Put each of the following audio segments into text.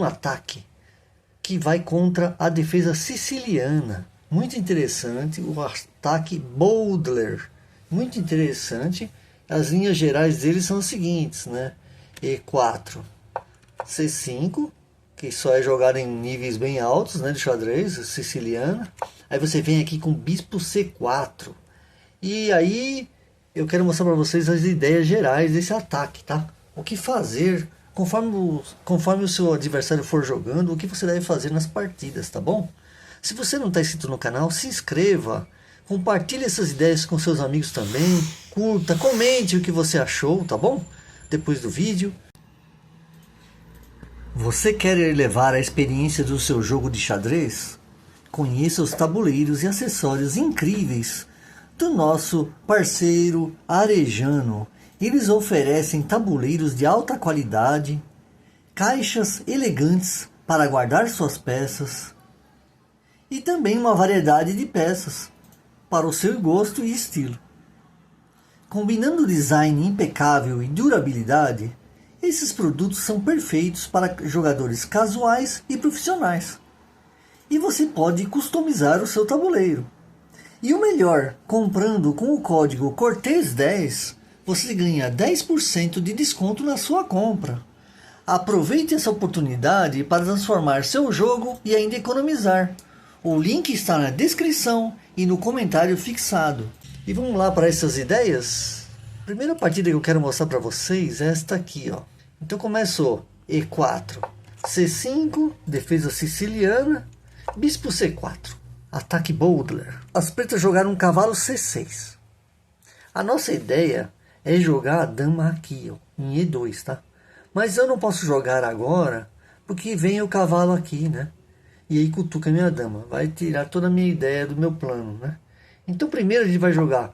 Um ataque que vai contra a defesa siciliana. Muito interessante, o ataque Bowdler. Muito interessante. As linhas gerais dele são as seguintes, né? E4, C5, que só é jogado em níveis bem altos, né, de xadrez siciliana. Aí você vem aqui com bispo C4. E aí eu quero mostrar para vocês as ideias gerais desse ataque, tá? O que fazer conforme o seu adversário for jogando, o que você deve fazer nas partidas, tá bom? Se você não está inscrito no canal, se inscreva, compartilhe essas ideias com seus amigos também, curta, comente o que você achou, tá bom? Depois do vídeo. Você quer elevar a experiência do seu jogo de xadrez? Conheça os tabuleiros e acessórios incríveis do nosso parceiro Arejano. Eles oferecem tabuleiros de alta qualidade, caixas elegantes para guardar suas peças e também uma variedade de peças para o seu gosto e estilo. Combinando design impecável e durabilidade, esses produtos são perfeitos para jogadores casuais e profissionais. E você pode customizar o seu tabuleiro. E o melhor, comprando com o código Cortez10, você ganha 10% de desconto na sua compra. Aproveite essa oportunidade para transformar seu jogo e ainda economizar. O link está na descrição e no comentário fixado. E vamos lá para essas ideias? A primeira partida que eu quero mostrar para vocês é esta aqui, ó. Então começou E4, C5, defesa siciliana, bispo C4, ataque Bowdler. As pretas jogaram um cavalo C6. A nossa ideia é jogar a dama aqui, ó, em E2, tá? Mas eu não posso jogar agora, porque vem o cavalo aqui, né? E aí cutuca a minha dama. Vai tirar toda a minha ideia do meu plano, né? Então primeiro a gente vai jogar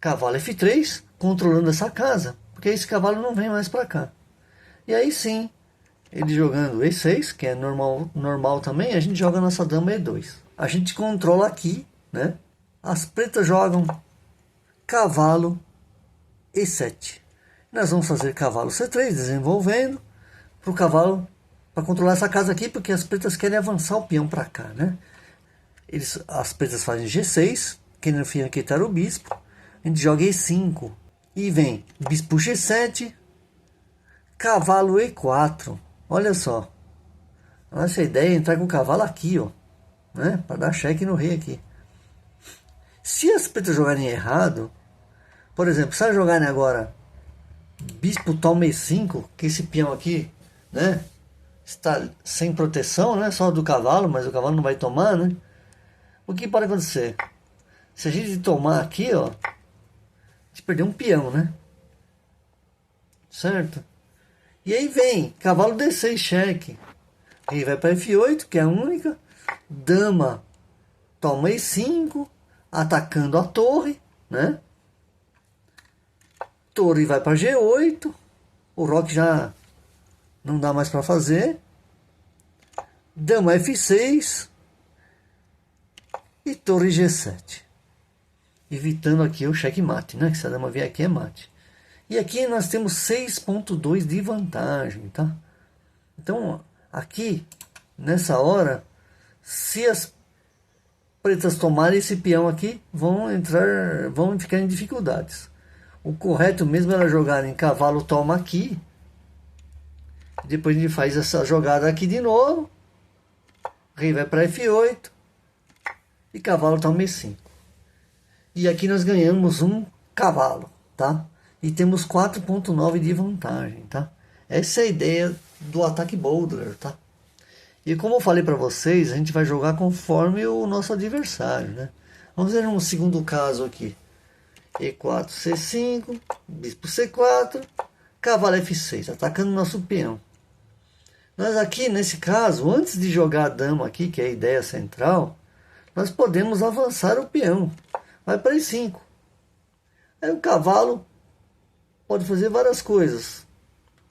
cavalo F3, controlando essa casa, porque esse cavalo não vem mais para cá. E aí sim, ele jogando E6, que é normal também, a gente joga a nossa dama E2. A gente controla aqui, né? As pretas jogam cavalo E7. Nós vamos fazer cavalo C3, desenvolvendo para o cavalo, para controlar essa casa aqui, porque as pretas querem avançar o peão para cá, né? As pretas fazem G6, querendo fianquetar o bispo. A gente joga E5 e vem bispo G7, cavalo E4. Olha só, nossa ideia é entrar com o cavalo aqui, ó, né? Para dar cheque no rei aqui. Se as pretas jogarem errado, por exemplo, se elas jogarem agora bispo toma E5, que esse peão aqui, né, está sem proteção, né, só do cavalo, mas o cavalo não vai tomar, né? O que pode acontecer? Se a gente tomar aqui, ó, a gente perdeu um peão, né? Certo? E aí vem cavalo D6, cheque. Rei vai para F8, que é a única. Dama toma E5, atacando a torre, né? Torre vai para G8. O roque já não dá mais para fazer. Dama F6. E torre G7. Evitando aqui o checkmate, né? Que se a dama vier aqui é mate. E aqui nós temos 6.2 de vantagem, tá? Então, aqui, nessa hora, se as pretas tomarem esse peão aqui, vão ficar em dificuldades. O correto mesmo era jogar em cavalo toma aqui. Depois a gente faz essa jogada aqui de novo. Rei vai para F8. E cavalo toma E5. E aqui nós ganhamos um cavalo, tá? E temos 4.9 de vantagem, tá? Essa é a ideia do ataque Bowdler, tá? E como eu falei para vocês, a gente vai jogar conforme o nosso adversário, né? Vamos ver um segundo caso aqui. E4, C5, bispo C4, cavalo F6, atacando nosso peão. Nós aqui, nesse caso, antes de jogar a dama aqui, que é a ideia central, nós podemos avançar o peão. Vai para E5. Aí o cavalo pode fazer várias coisas.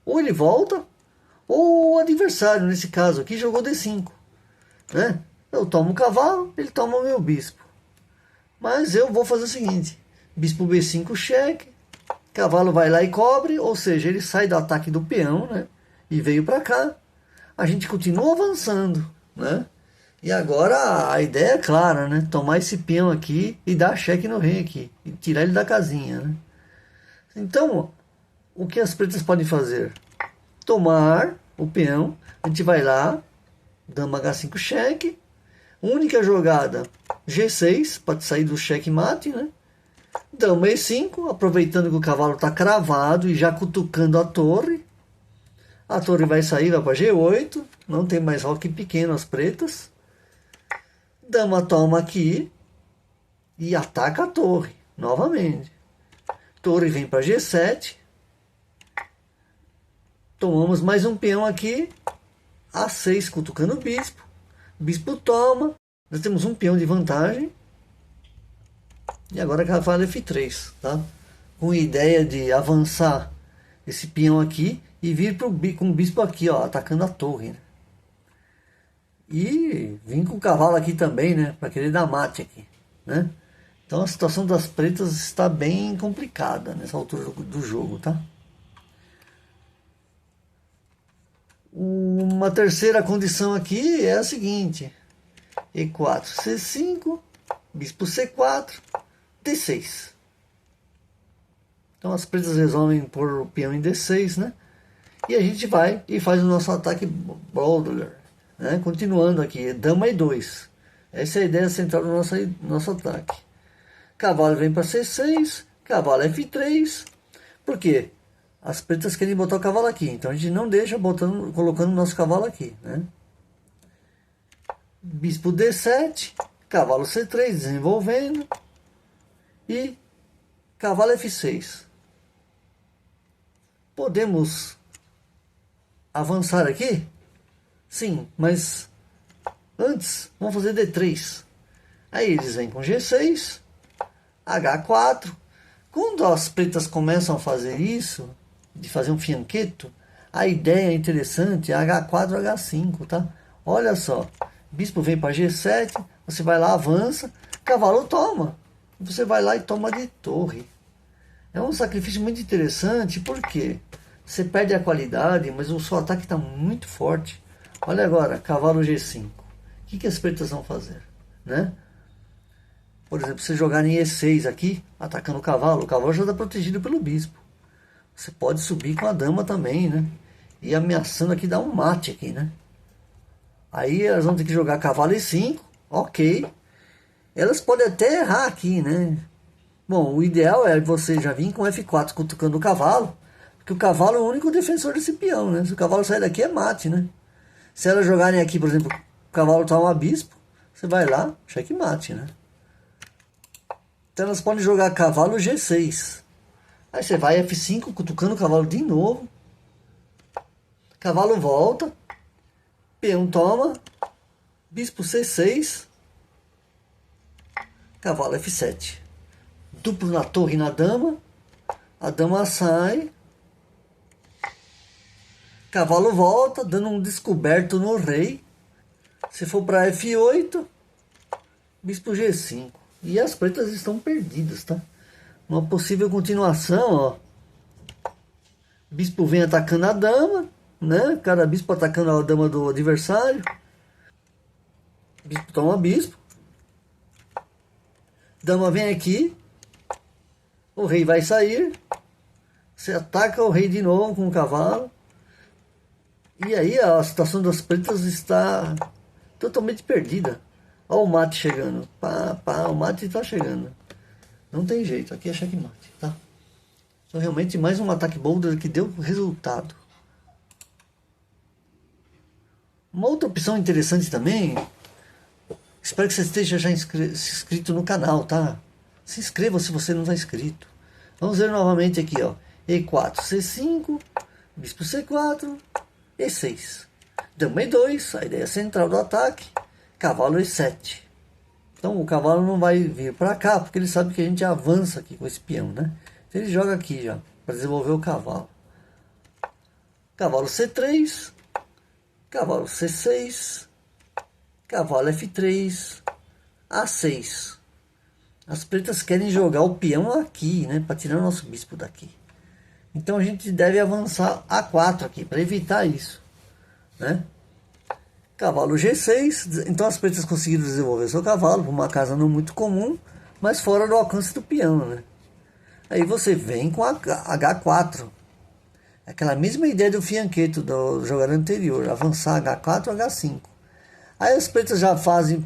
Ou ele volta, ou o adversário, nesse caso aqui, jogou D5. Né? Eu tomo o cavalo, ele toma o meu bispo. Mas eu vou fazer o seguinte. Bispo B5 cheque. Cavalo vai lá e cobre, ou seja, ele sai do ataque do peão, né? E veio para cá. a gente continua avançando, né? E agora a ideia é clara, né? Tomar esse peão aqui e dar cheque no rei aqui. E tirar ele da casinha, né? Então, o que as pretas podem fazer? Tomar o peão, a gente vai lá, dama H5 cheque, única jogada G6, para sair do cheque mate, né? Dama E5, aproveitando que o cavalo está cravado e já cutucando a torre vai sair, vai para G8, não tem mais roque pequeno as pretas. Dama toma aqui e ataca a torre novamente. Torre vem para G7. Tomamos mais um peão aqui. A6 cutucando o bispo. Bispo toma. Nós temos um peão de vantagem. E agora cavalo F3, tá? Com ideia de avançar esse peão aqui e vir com o bispo aqui, ó, atacando a torre, né? E vim com o cavalo aqui também, né? Para querer dar mate aqui, né? Então a situação das pretas está bem complicada nessa altura do jogo, tá? Uma terceira condição aqui é a seguinte: E4, C5, bispo C4, D6. Então as pretas resolvem pôr o peão em D6, né? E a gente vai e faz o nosso ataque Bowdler, né? Continuando aqui, dama E2. Essa é a ideia central do nosso ataque. Cavalo vem para C6, cavalo F3. Por quê? As pretas querem botar o cavalo aqui, então a gente não deixa colocando o nosso cavalo aqui, né? Bispo D7, cavalo C3 desenvolvendo e cavalo F6. Podemos avançar aqui? Sim, mas antes vamos fazer D3. Aí eles vêm com G6, H4. Quando as pretas começam a fazer isso, de fazer um fianqueto, a ideia é interessante, é H4, H5, tá? Olha só, bispo vem para G7, você vai lá, avança, cavalo toma. Você vai lá e toma de torre. É um sacrifício muito interessante, porque você perde a qualidade, mas o seu ataque está muito forte. Olha agora, cavalo G5. O que as pretas vão fazer, né? Por exemplo, se jogarem E6 aqui, atacando o cavalo já está protegido pelo bispo. Você pode subir com a dama também, né? E ameaçando aqui dar um mate aqui, né? Aí elas vão ter que jogar cavalo E5, ok. Elas podem até errar aqui, né? Bom, o ideal é você já vir com F4 cutucando o cavalo, porque o cavalo é o único defensor desse peão, né? Se o cavalo sair daqui é mate, né? Se elas jogarem aqui, por exemplo, o cavalo toma bispo, você vai lá, checkmate, né? Então elas podem jogar cavalo G6. Aí você vai F5, cutucando o cavalo de novo. Cavalo volta. Peão toma. Bispo C6. Cavalo F7. Duplo na torre e na dama. A dama sai. Cavalo volta, dando um descoberto no rei. Se for para F8, bispo G5. E as pretas estão perdidas, tá? Uma possível continuação, ó. Bispo vem atacando a dama, né? Cada bispo atacando a dama do adversário. Bispo toma bispo. Dama vem aqui. O rei vai sair. Você ataca o rei de novo com o cavalo. E aí a situação das pretas está totalmente perdida. Olha o mate chegando. O mate está chegando. Não tem jeito, aqui é checkmate, tá? Então realmente mais um ataque boulder que deu resultado. Uma outra opção interessante também. Espero que você esteja já inscrito no canal, tá? Se inscreva se você não está inscrito. Vamos ver novamente aqui, ó. E4, C5, bispo C4, E6. Dama E2, a ideia central do ataque. Cavalo E7. Então o cavalo não vai vir para cá, porque ele sabe que a gente avança aqui com esse peão, né? Então ele joga aqui já, para desenvolver o cavalo. Cavalo C3, cavalo C6, cavalo F3, A6. As pretas querem jogar o peão aqui, né? Para tirar o nosso bispo daqui. Então a gente deve avançar A4 aqui, para evitar isso, né? Cavalo G6, então as pretas conseguiram desenvolver seu cavalo para uma casa não muito comum, mas fora do alcance do peão, né? Aí você vem com a H4, aquela mesma ideia do fianqueto do jogador anterior, avançar H4 H5. Aí as pretas já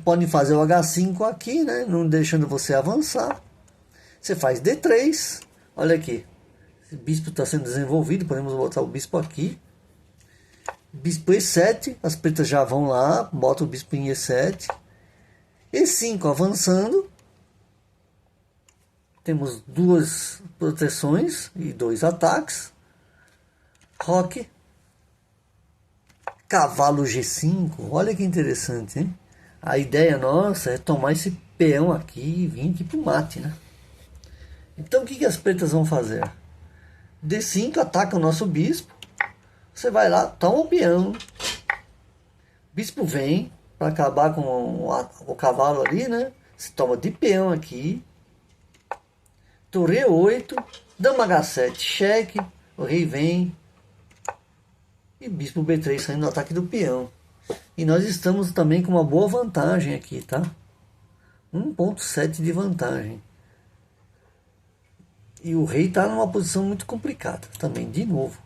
podem fazer o H5 aqui, né? Não deixando você avançar. Você faz D3, olha aqui, esse bispo está sendo desenvolvido, podemos botar o bispo aqui. Bispo E7, as pretas já vão lá, bota o bispo em E7. E5 avançando. Temos duas proteções e dois ataques. Roque. Cavalo G5, olha que interessante, hein? A ideia nossa é tomar esse peão aqui e vir aqui pro mate, né? Então o que as pretas vão fazer? D5 ataca o nosso bispo. Você vai lá, toma o peão. Bispo vem para acabar com o cavalo ali, né? Você toma de peão aqui. Torre E8. Dama H7, cheque. O rei vem. E bispo B3 saindo do ataque do peão. E nós estamos também com uma boa vantagem aqui, tá? 1.7 de vantagem. E o rei está numa posição muito complicada também, de novo.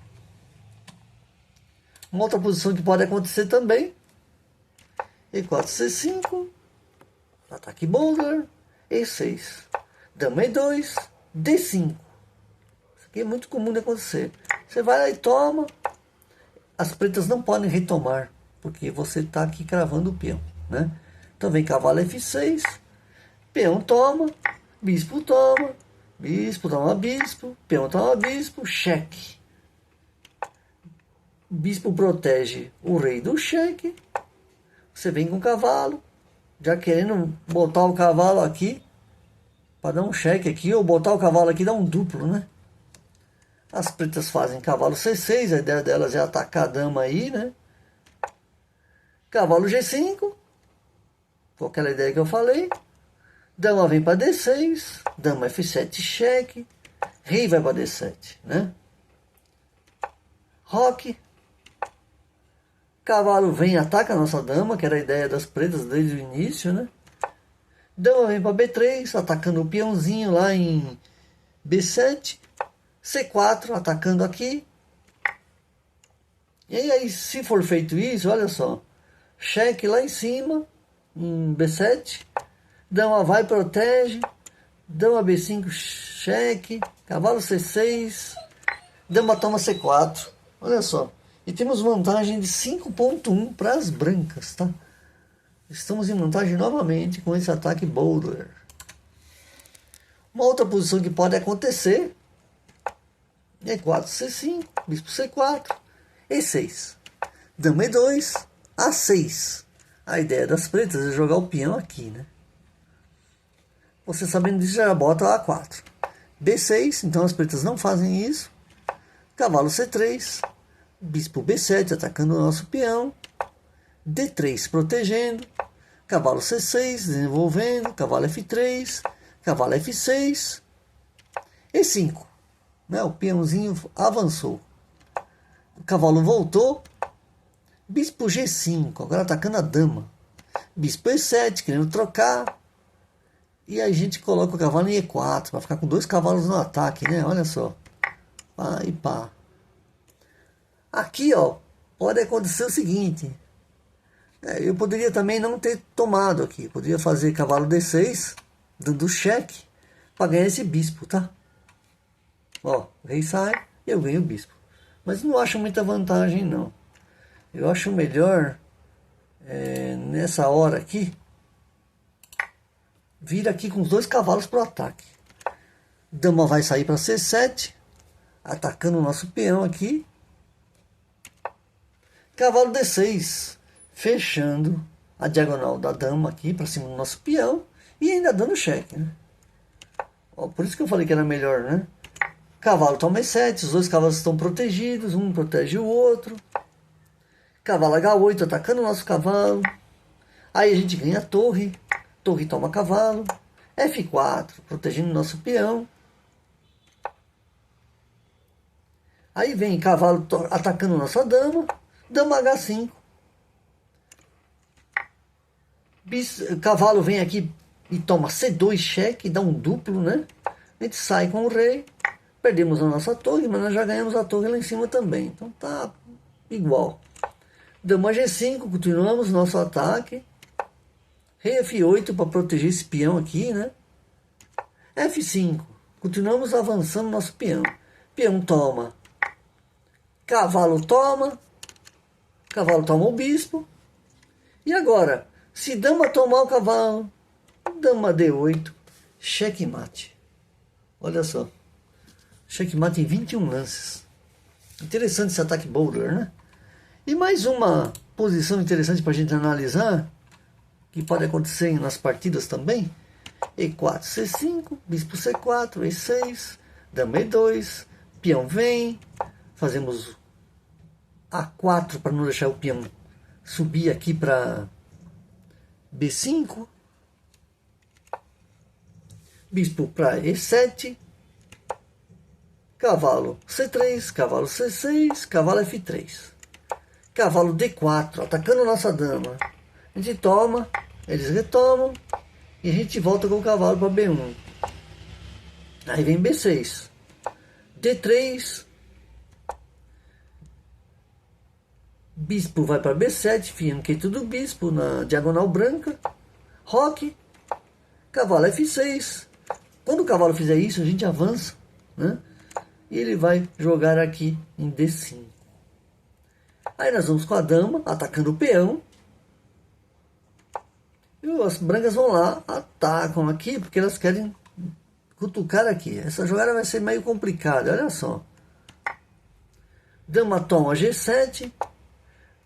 Uma outra posição que pode acontecer também. E4, C5. Ataque boulder. E6. Dama E2. D5. Isso aqui é muito comum de acontecer. Você vai lá e toma. As pretas não podem retomar, porque você está aqui cravando o peão, né? Então vem cavalo F6. Peão toma. Bispo toma. Bispo toma bispo. Peão toma bispo. Cheque. Bispo protege o rei do cheque. Você vem com o cavalo, já querendo botar o cavalo aqui, para dar um cheque aqui, ou botar o cavalo aqui, dá um duplo, né? As pretas fazem cavalo C6, a ideia delas é atacar a dama aí, né? Cavalo G5, com aquela ideia que eu falei. Dama vem para D6, dama F7 cheque, rei vai para D7, né? Roque. Cavalo vem e ataca a nossa dama, que era a ideia das pretas desde o início, né? Dama vem para B3, atacando o peãozinho lá em B7. C4, atacando aqui. E aí, se for feito isso, olha só. Cheque lá em cima, em B7. Dama vai, protege. Dama B5, cheque. Cavalo C6. Dama toma C4. Olha só. E temos vantagem de 5.1 para as brancas, tá? Estamos em vantagem novamente com esse ataque boulder. Uma outra posição que pode acontecer. E4, C5, bispo C4, E6. Dama E2, A6. A ideia das pretas é jogar o peão aqui, né? Você sabendo disso já bota A4. B6, então as pretas não fazem isso. Cavalo C3. Bispo B7 atacando o nosso peão. D3 protegendo. Cavalo C6 desenvolvendo. Cavalo F3. Cavalo F6. E5. Né? O peãozinho avançou. O cavalo voltou. Bispo G5. Agora atacando a dama. Bispo E7 querendo trocar. E a gente coloca o cavalo em E4. Para ficar com dois cavalos no ataque, né? Olha só. Pá e pá. Aqui, ó, pode acontecer o seguinte. Eu poderia também não ter tomado aqui. Poderia fazer cavalo D6, dando cheque, para ganhar esse bispo, tá? Ó, o rei sai e eu ganho o bispo. Mas não acho muita vantagem, não. Eu acho melhor, nessa hora aqui, vir aqui com os dois cavalos para o ataque. Dama vai sair para C7, atacando o nosso peão aqui. Cavalo D6, fechando a diagonal da dama aqui para cima do nosso peão e ainda dando cheque, né? Ó, por isso que eu falei que era melhor, né? Cavalo toma E7, os dois cavalos estão protegidos, um protege o outro. Cavalo H8 atacando o nosso cavalo. Aí a gente ganha a torre, torre toma cavalo. F4, protegendo o nosso peão. Aí vem cavalo atacando nossa dama. Dama H5. Cavalo vem aqui e toma C2 cheque, dá um duplo, né? A gente sai com o rei, perdemos a nossa torre, mas nós já ganhamos a torre lá em cima também. Então tá igual. Dama G5, continuamos nosso ataque. Rei F8 para proteger esse peão aqui, né? F5, continuamos avançando nosso peão. Peão toma. Cavalo toma o bispo. E agora, se dama tomar o cavalo, dama D8, checkmate. Olha só, checkmate em 21 lances. Interessante esse ataque bowler, né? E mais uma posição interessante para a gente analisar, que pode acontecer nas partidas também. E4, C5, bispo C4, E6, dama E2, peão vem, fazemos A4 para não deixar o peão subir aqui para B5, bispo para E7, cavalo C3, cavalo C6, cavalo F3, cavalo D4, atacando nossa dama. A gente toma, eles retomam e a gente volta com o cavalo para B1. Aí vem B6, D3, bispo vai para B7, fianqueto do bispo na diagonal branca, roque, cavalo F6. Quando o cavalo fizer isso, a gente avança, né? E ele vai jogar aqui em D5. Aí nós vamos com a dama, atacando o peão. E as brancas vão lá, atacam aqui, porque elas querem cutucar aqui. Essa jogada vai ser meio complicada, olha só. Dama toma G7,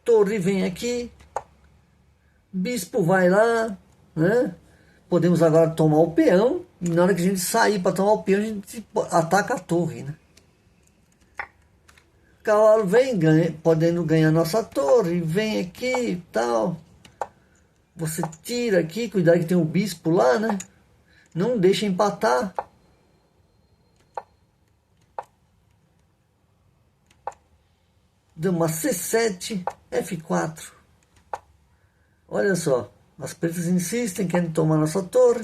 torre vem aqui, bispo vai lá, né? Podemos agora tomar o peão, e na hora que a gente sair para tomar o peão, a gente ataca a torre, né? Cavalo vem, podendo ganhar nossa torre, vem aqui e tal. Você tira aqui, cuidado que tem o bispo lá, né? Não deixa empatar. Dama C7, F4. Olha só, as pretas insistem, querem tomar nossa torre.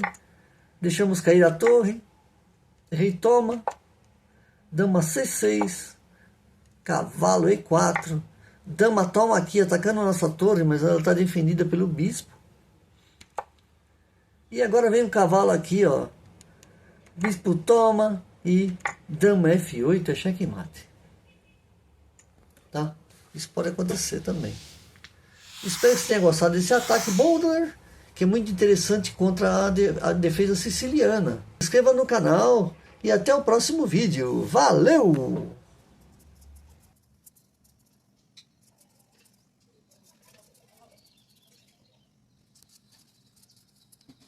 Deixamos cair a torre. Rei toma. Dama C6, cavalo E4. Dama toma aqui, atacando a nossa torre, mas ela está defendida pelo bispo. E agora vem o cavalo aqui, ó. Bispo toma e dama F8 é checkmate. Tá? Isso pode acontecer também. Espero que você tenha gostado desse ataque bowler, que é muito interessante contra a defesa siciliana. Se inscreva no canal e até o próximo vídeo. Valeu!